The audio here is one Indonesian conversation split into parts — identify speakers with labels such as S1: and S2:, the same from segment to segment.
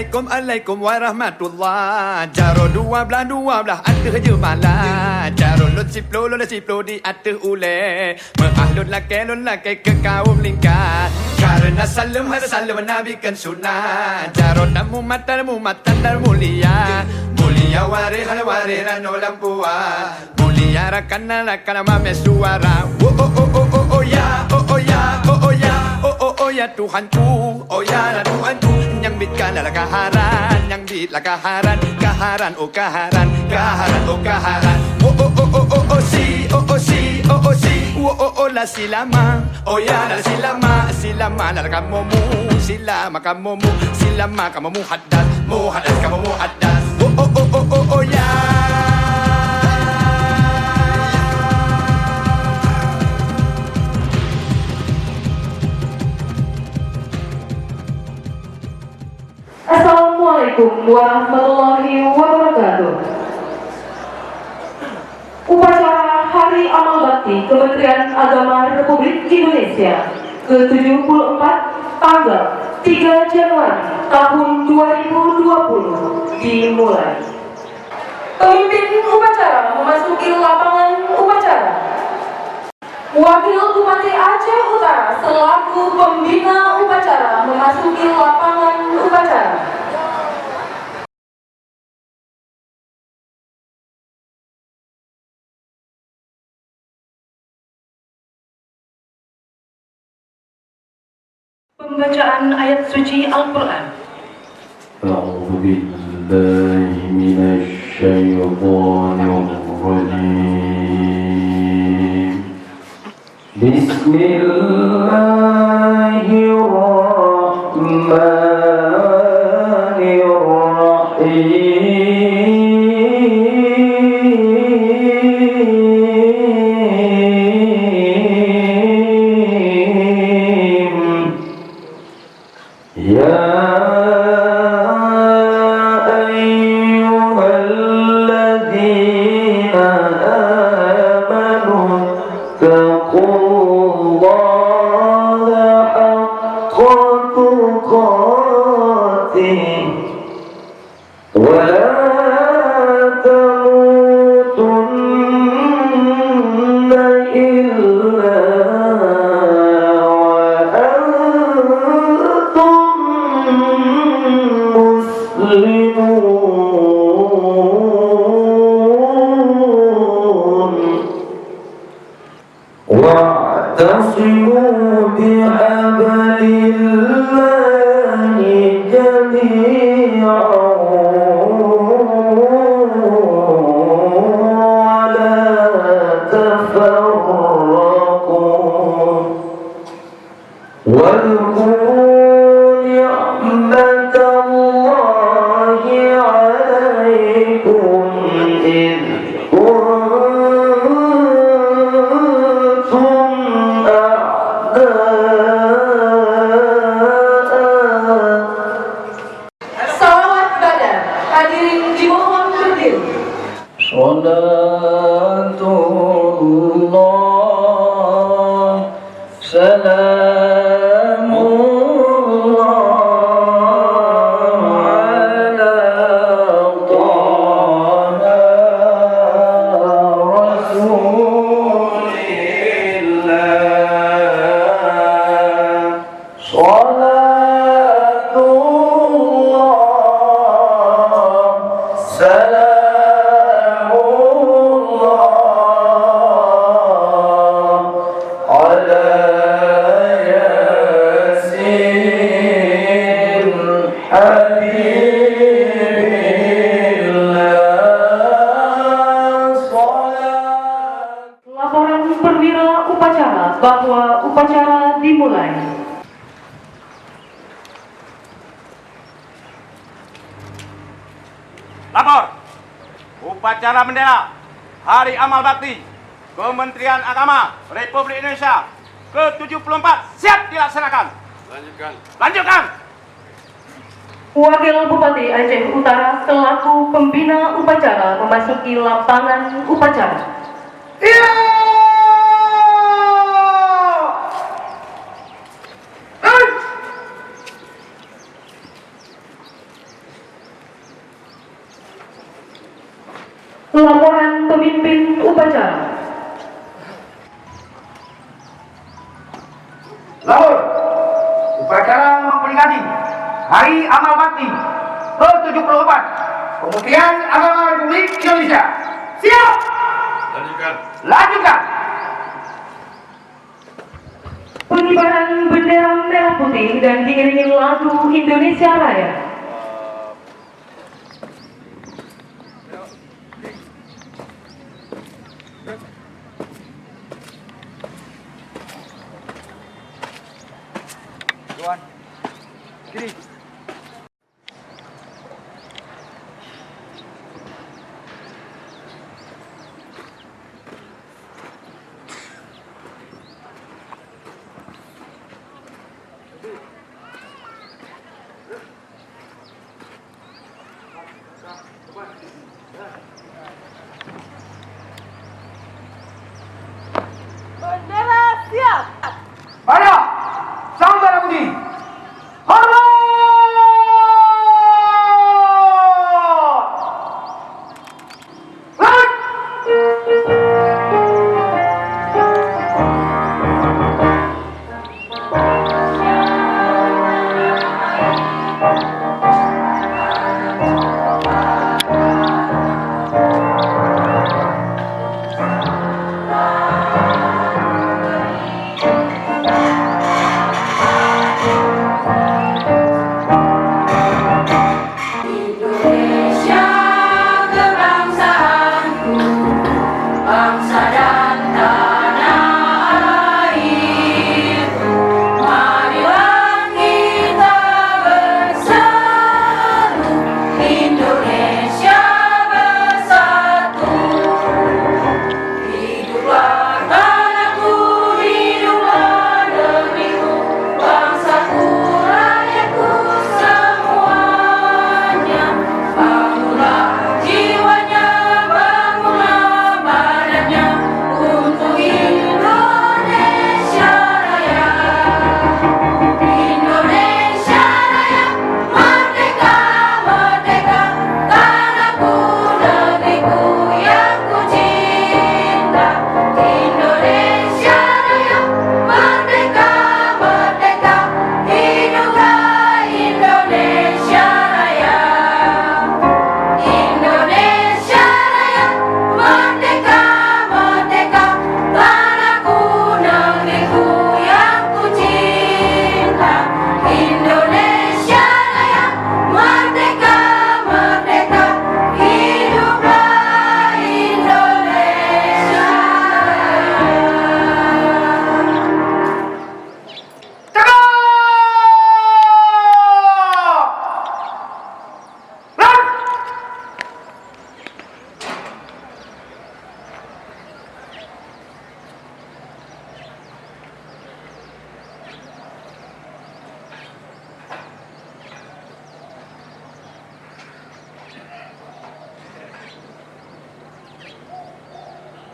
S1: Assalamualaikum warahmatullah. Jaro 12 atas je malah. Jaro lot siplo di atas ule. Mengahlun laki ke kaum lingkar. Karena salam Nabi kan sunnah. Jaro namu matan dan mulia. Mulia warir no lampua. Mulia rakan mame suara. Oh ya Tuhanku, oh ya Tuhanku, yang bitkan adalah kaharan, yang bit lah kaharan, oh kaharan, oh si, la silama, oh ya la silama la kamumu, silama kamumu hadas kamu muhaddas, oh ya.
S2: Assalamualaikum warahmatullahi wabarakatuh. Upacara Hari Amal Bakti Kementerian Agama Republik Indonesia ke-74 tanggal 3 Januari tahun 2020 dimulai. Pemimpin upacara memasuki lapangan upacara. Wakil Bupati Aceh Utara selaku pembina upacara memasuki lapangan upacara. Pembacaan ayat suci Al-Quran.
S3: A'udzu billahi minasy syaithanir rajim. Bismillahirrahmanirrahim. Ya ayyuhalladzina amanu taqullaha haqqa tuqatih wa la tamutunna illa واعتصموا بحبل الله جميعا ولا تفرقوا واذكروا نعمة الله عليكم إذ
S2: Salawat Badar. Hadirin dimohon berdiri.
S3: Salatullah salamullah ala taha rasulillah. Salatullah salamullah ala yasin habibillah. Salat.
S2: Laporan perwira upacara bahwa upacara dimulai.
S4: Lapor, upacara bendera Hari Amal Bakti Kementerian Agama Republik Indonesia ke-74 siap dilaksanakan. Lanjutkan.
S2: Wakil Bupati Aceh Utara selaku pembina upacara memasuki lapangan upacara.
S4: Iya.
S2: Laporan pemimpin upacara.
S5: Lahore, upacara memperingati Hari Amal Bakti ke-74 Kementerian Agama Republik Indonesia. Siap! Lanjutkan.
S2: Pengibaran bendera merah putih dan diiringi lagu Indonesia Raya.
S6: Bendera siap.
S5: Pada Sang Merah Putih. Hormat!
S6: Indonesia kebangsaanku, bangsa dan tanah airku. Marilah kita bersatu, Indonesia bersatu. Hiduplah tanahku, hiduplah negeriku, bangsaku, rakyatku semuanya. Bangunlah jiwanya, bangunlah badannya untuk Indonesia Raya. Indonesia Raya, merdeka, merdeka, tanahku, negeriku yang ku cinta. Indonesia Raya, merdeka, merdeka, hiduplah Indonesia Raya. Indonesia Raya, merdeka, merdeka, tanahku, negeriku yang ku cinta. Indonesia Raya, merdeka, merdeka, hiduplah Indonesia Raya.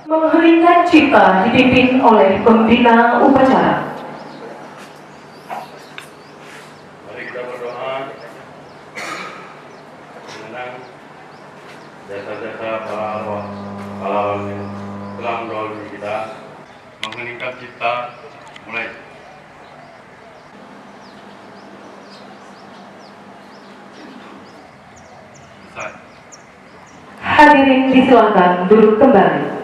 S2: Mengheningkan cipta dipimpin oleh pembina upacara.
S7: Mari kita berdoa mengenang jasa-jasa para pahlawan yang telah mendahului kita. Mengheningkan cipta mulai. Selesai.
S2: Hadirin disilakan duduk kembali.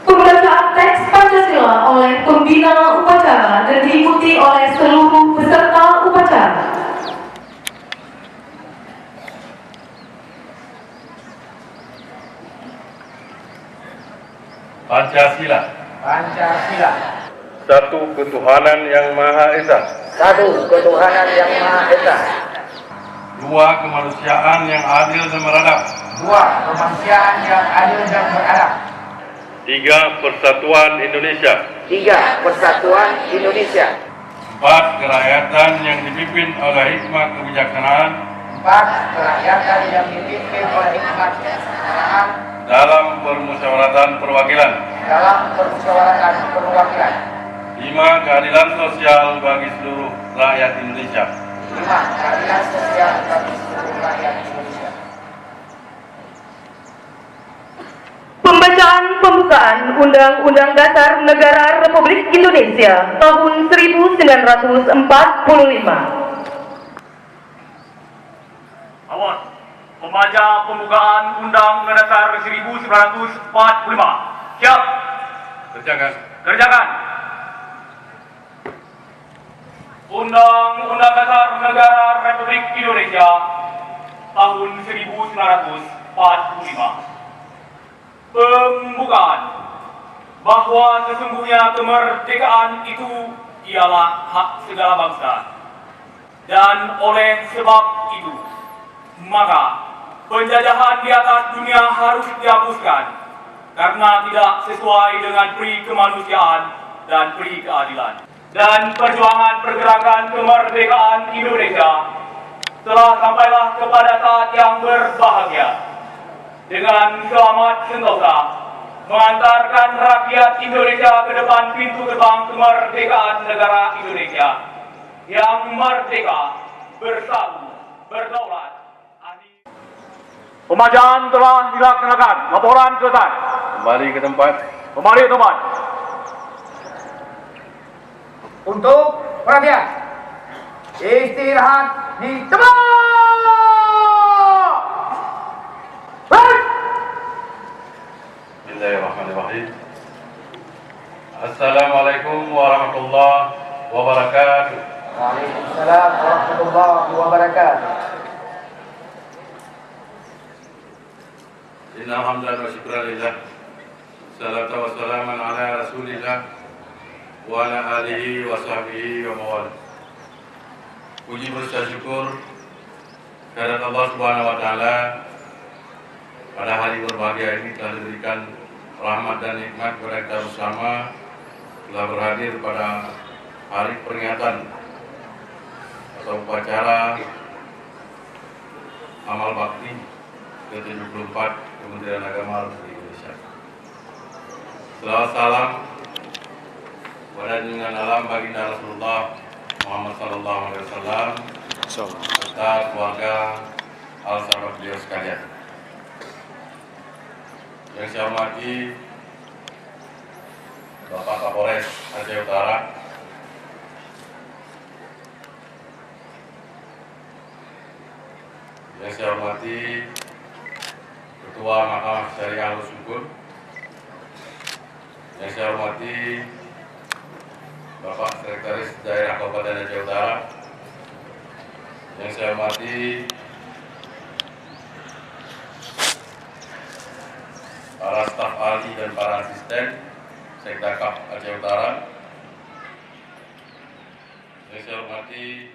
S2: Pembacaan teks Pancasila oleh pembina upacara dan diikuti oleh seluruh peserta upacara.
S7: Pancasila.
S5: Pancasila.
S7: Satu ketuhanan yang Maha Esa.
S5: Satu ketuhanan yang Maha Esa.
S7: Dua kemanusiaan yang adil dan beradab.
S5: Dua kemanusiaan yang adil dan beradab.
S7: Tiga persatuan Indonesia.
S5: Tiga persatuan Indonesia.
S7: Empat kerakyatan yang dipimpin oleh hikmah kebijaksanaan
S5: Empat kerakyatan yang dipimpin oleh hikmat kebijaksanaan
S7: dalam permusyawaratan perwakilan.
S5: dalam permusyawaratan perwakilan.
S7: Lima keadilan sosial bagi seluruh rakyat Indonesia.
S5: Lima keadilan sosial bagi seluruh rakyat Indonesia.
S2: Pembukaan Undang-Undang Dasar Negara Republik Indonesia tahun 1945.
S4: Awas, membaca pembukaan Undang-Undang Dasar 1945. Siap.
S7: Kerjakan.
S4: Kerjakan. Undang-Undang Dasar Negara Republik Indonesia tahun 1945. Pembukaan bahwa sesungguhnya kemerdekaan itu ialah hak segala bangsa, dan oleh sebab itu maka penjajahan di atas dunia harus dihapuskan karena tidak sesuai dengan pri kemanusiaan dan pri keadilan. Dan perjuangan pergerakan kemerdekaan Indonesia telah sampailah kepada saat yang berbahagia dengan selamat sentosa mengantarkan rakyat Indonesia ke depan pintu gerbang kemerdekaan negara Indonesia yang merdeka, bersatu, berdaulat. Pemajaan telah dilaksanakan. Laporan selesai.
S7: Kembali ke tempat.
S4: Kembali ke tempat.
S5: Untuk perhatian, istirahat di tempat.
S7: Bismillahirrahmanirrahim. Assalamualaikum warahmatullahi wabarakatuh.
S5: Waalaikumsalam warahmatullahi wabarakatuh.
S7: Innal hamdalillah wa syukran lillah. Salatu wassalamu ala Rasulillah wa ala alihi wa sahbihi wa mawala. Puji puji syukur kehadirat Allah Subhanahu wa taala pada hari berbahagia ini telah diberikan rahmat dan nikmat kepada kita bersama, telah berhadir pada hari peringatan atau upacara amal bakti ke-74 Kementerian Agama Republik Indonesia. Selawat salam kepada junjungan alam baginda Rasulullah Muhammad sallallahu alaihi wasallam serta keluarga al sahabat beliau sekalian. Yang saya hormati Bapak Kapolres Aceh Utara, yang saya hormati Ketua Mahkamah Syariah Al-Syukur, yang saya hormati Bapak Sekretaris Daerah Kabupaten Aceh Utara, yang saya hormati para staf ahli dan para asisten Sekdakap Aceh Utara, yang saya hormati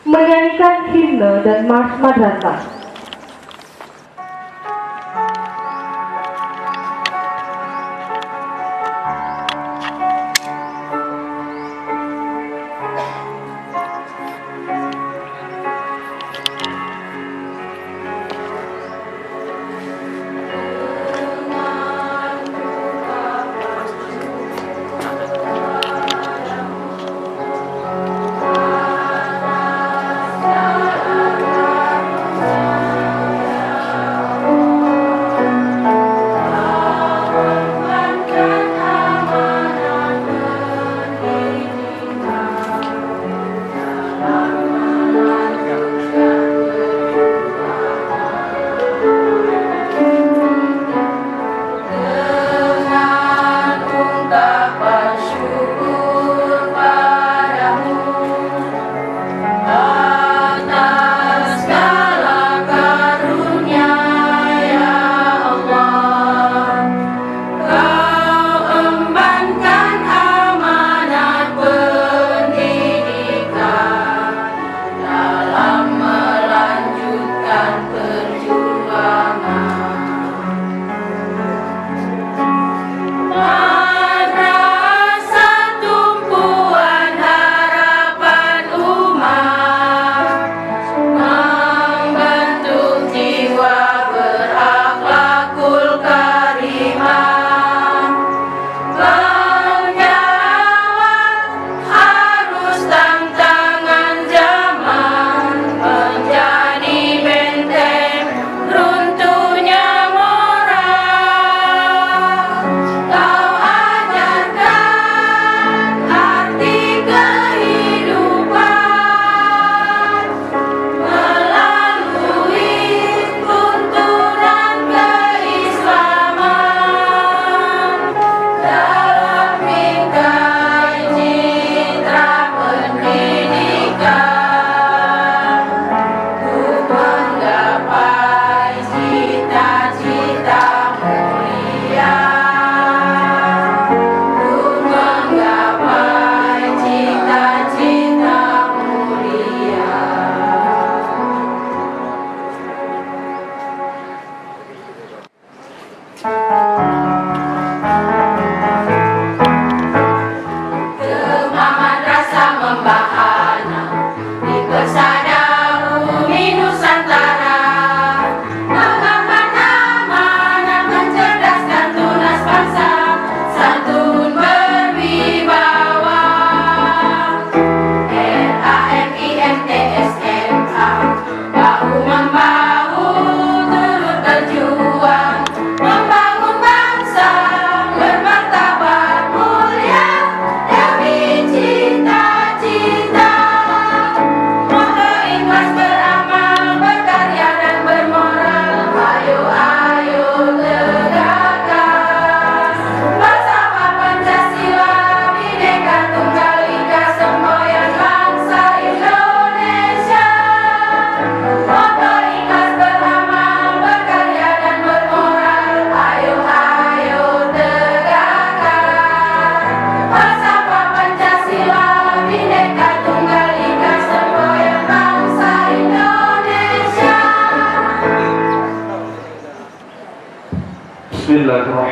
S2: Menyanyikan himne dan mars madrasah.
S6: Dengan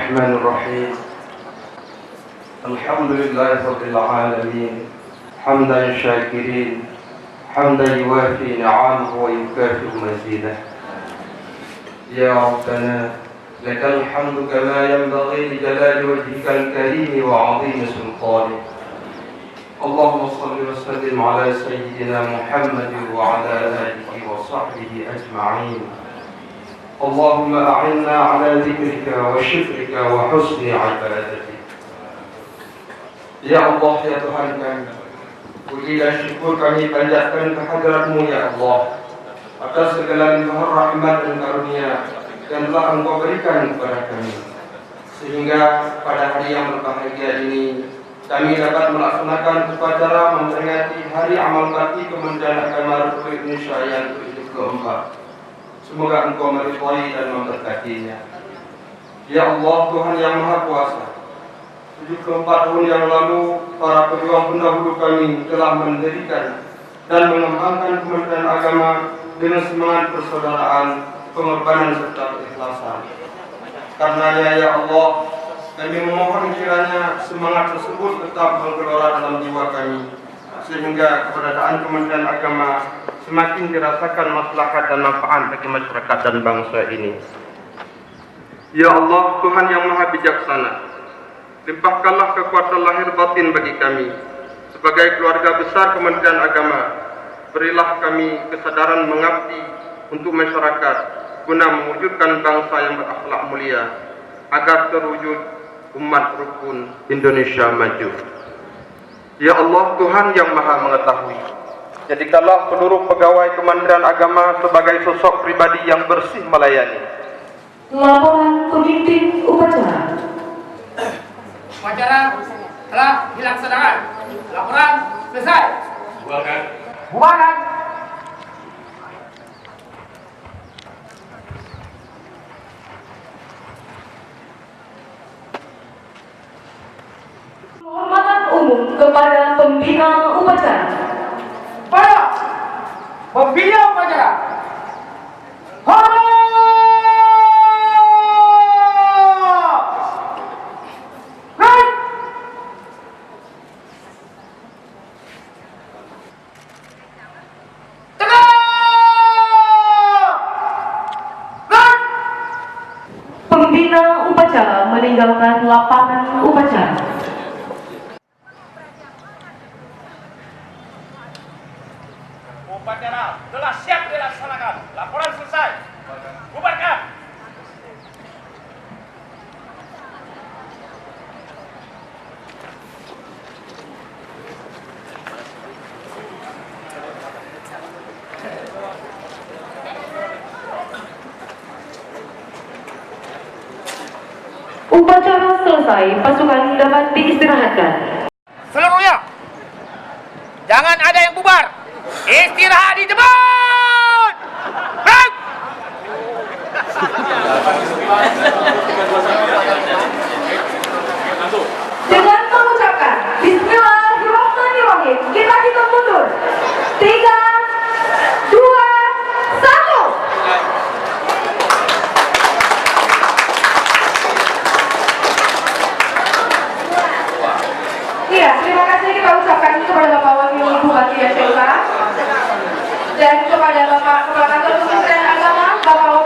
S3: الرحمن الرحيم الحمد لله رب العالمين حمدا شاكرين حمدا يوافي نعمه ويكافئ مزيده يا ربنا لك الحمد كما ينبغي لجلال وجهك الكريم وعظيم سلطانك اللهم صل وسلم على سيدنا محمد وعلى آله وصحبه أجمعين اللهم أعنا على ذكرك وشكرك وحسن عبادتك Ya Allah, ya Tuhan kami, puji dan syukur kami panjatkan kehadirat-Mu ya Allah atas segala limpah rahmat dan karunia yang telah Engkau berikan kepada kami, sehingga pada hari yang berbahagia ini kami dapat melaksanakan upacara memperingati Hari Amal Bakti Kementerian Agama Republik Indonesia yang ke-74. Semoga Engkau meridhai dan memberkatinya. Ya Allah, Tuhan yang Maha Kuasa, 74 tahun yang lalu para pejuang pendahulu kami telah mendirikan dan mengembangkan Kementerian Agama dengan semangat persaudaraan, pengorbanan serta keikhlasan. Karenanya ya Allah, kami memohon kiranya semangat tersebut tetap menggelora dalam jiwa kami, sehingga keberadaan Kementerian Agama semakin dirasakan maslahat dan manfaat bagi masyarakat dan bangsa ini. Ya Allah, Tuhan yang Maha Bijaksana, limpahkanlah kekuatan lahir batin bagi kami sebagai keluarga besar Kementerian Agama. Berilah kami kesadaran mengabdi untuk masyarakat guna mewujudkan bangsa yang berakhlak mulia agar terwujud umat rukun Indonesia maju. Ya Allah, Tuhan yang Maha Mengetahui, jadikanlah seluruh pegawai Kementerian Agama sebagai sosok pribadi yang bersih melayani.
S2: Laporan pemimpin upacara.
S5: Upacara telah dilaksanakan. Laporan selesai.
S7: Bubarkan.
S5: Bubarkan.
S2: Penghormatan umum kepada pembina upacara.
S5: Pada pembina upacara. Hormat. Baik. Tegak. Baik.
S2: Pembina upacara meninggalkan lapangan upacara.
S4: Upacara telah siap dilaksanakan. Laporan selesai. Bubarkan.
S2: Upacara selesai, pasukan dapat diistirahatkan.
S5: Seluruhnya, jangan ada yang bubar. Istirahat di depan. Baik.
S2: Dengan mengucapkan Bismillahirrahmanirrahim, kita hitung mundur. 3, 2, 1. Iya, terima kasih kita ucapkan kepada Bapak Wakil Bupati Aceh Utara dan kepada Bapak Kepala Kantor Kementerian Agama, Bapak